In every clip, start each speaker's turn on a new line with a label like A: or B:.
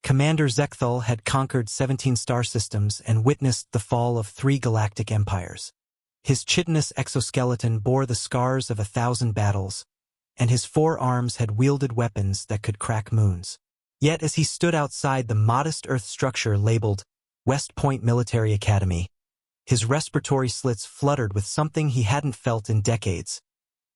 A: Commander Zekthal had conquered 17 star systems and witnessed the fall of 3 galactic empires. His chitinous exoskeleton bore the scars of 1,000 battles, and his 4 arms had wielded weapons that could crack moons. Yet as he stood outside the modest Earth structure labeled West Point Military Academy, his respiratory slits fluttered with something he hadn't felt in decades: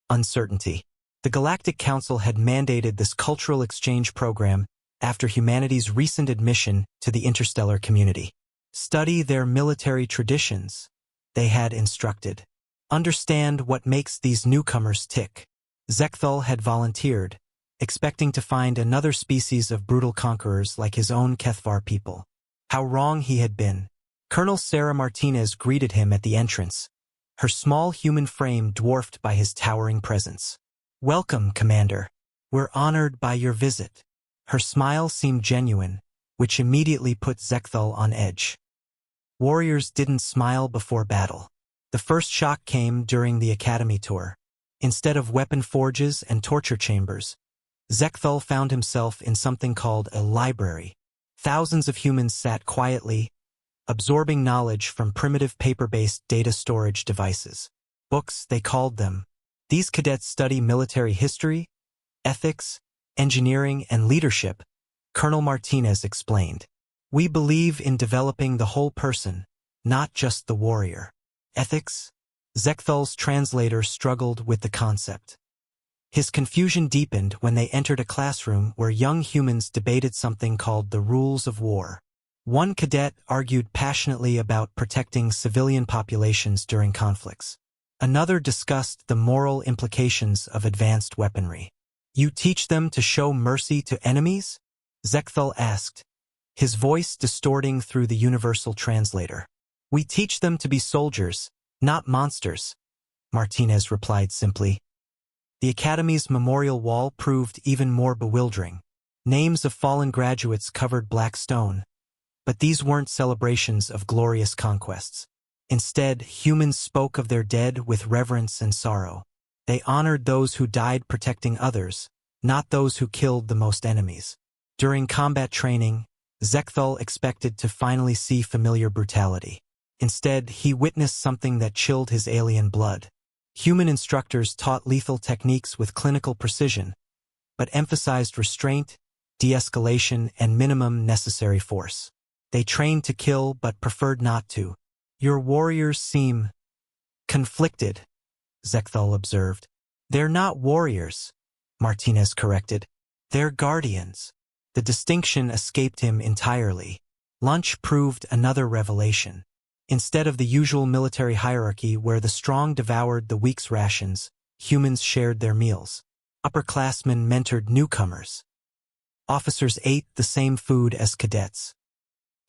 A: uncertainty. The Galactic Council had mandated this cultural exchange program after humanity's recent admission to the interstellar community. Study their military traditions, they had instructed. Understand what makes these newcomers tick. Zekthal had volunteered, expecting to find another species of brutal conquerors like his own Kethvar people. How wrong he had been. Colonel Sarah Martinez greeted him at the entrance, her small human frame dwarfed by his towering presence. "Welcome, Commander. We're honored by your visit." Her smile seemed genuine, which immediately put Zekthal on edge. Warriors didn't smile before battle. The first shock came during the Academy tour. Instead of weapon forges and torture chambers, Zekthal found himself in something called a library. Thousands of humans sat quietly, absorbing knowledge from primitive paper-based data storage devices. Books, they called them. These cadets study military history, ethics, engineering, and leadership, Colonel Martinez explained. "We believe in developing the whole person, not just the warrior." Ethics? Zekthal's translator struggled with the concept. His confusion deepened when they entered a classroom where young humans debated something called the rules of war. One cadet argued passionately about protecting civilian populations during conflicts. Another discussed the moral implications of advanced weaponry. "You teach them to show mercy to enemies?" Zekthal asked, his voice distorting through the universal translator. "We teach them to be soldiers, not monsters," Martinez replied simply. The Academy's memorial wall proved even more bewildering. Names of fallen graduates covered black stone, but these weren't celebrations of glorious conquests. Instead, humans spoke of their dead with reverence and sorrow. They honored those who died protecting others, not those who killed the most enemies. During combat training, Zekthal expected to finally see familiar brutality. Instead, he witnessed something that chilled his alien blood. Human instructors taught lethal techniques with clinical precision, but emphasized restraint, de-escalation, and minimum necessary force. They trained to kill but preferred not to. "Your warriors seem conflicted," Zekthal observed. "They're not warriors," Martinez corrected. "They're guardians." The distinction escaped him entirely. Lunch proved another revelation. Instead of the usual military hierarchy where the strong devoured the weak's rations, humans shared their meals. Upperclassmen mentored newcomers. Officers ate the same food as cadets.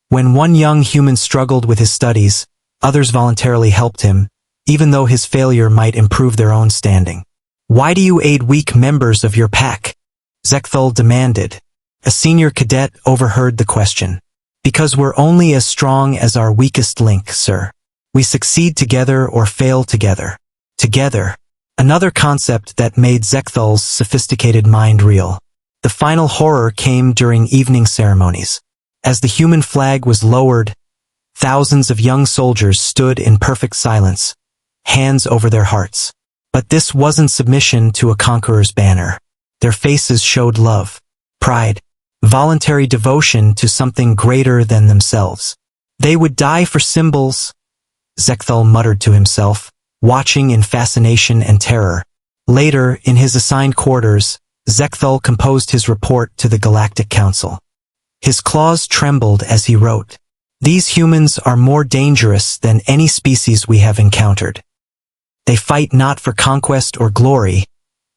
A: When one young human struggled with his studies, others voluntarily helped him, even though his failure might improve their own standing. "Why do you aid weak members of your pack?" Zekthal demanded. A senior cadet overheard the question. "Because we're only as strong as our weakest link, sir. We succeed together or fail together." Together. Another concept that made Zekthal's sophisticated mind reel. The final horror came during evening ceremonies. As the human flag was lowered, thousands of young soldiers stood in perfect silence, hands over their hearts. But this wasn't submission to a conqueror's banner. Their faces showed love, pride, voluntary devotion to something greater than themselves. "They would die for symbols," Zekthal muttered to himself, watching in fascination and terror. Later, in his assigned quarters, Zekthal composed his report to the Galactic Council. His claws trembled as he wrote, "These humans are more dangerous than any species we have encountered. They fight not for conquest or glory,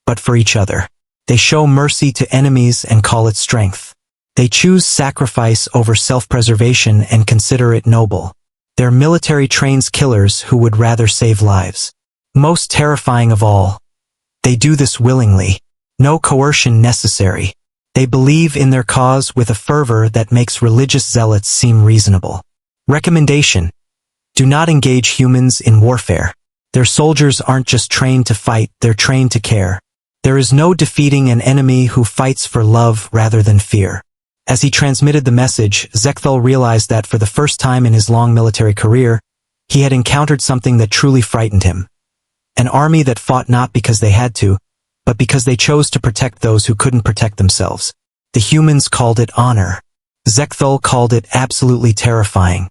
A: but for each other. They show mercy to enemies and call it strength. They choose sacrifice over self-preservation and consider it noble. Their military trains killers who would rather save lives. Most terrifying of all, they do this willingly, no coercion necessary. They believe in their cause with a fervor that makes religious zealots seem reasonable. Recommendation: do not engage humans in warfare. Their soldiers aren't just trained to fight, they're trained to care. There is no defeating an enemy who fights for love rather than fear. As he transmitted the message, Zekthal realized that for the first time in his long military career, he had encountered something that truly frightened him. An army that fought not because they had to, but because they chose to protect those who couldn't protect themselves. The humans called it honor. Zekthal called it absolutely terrifying.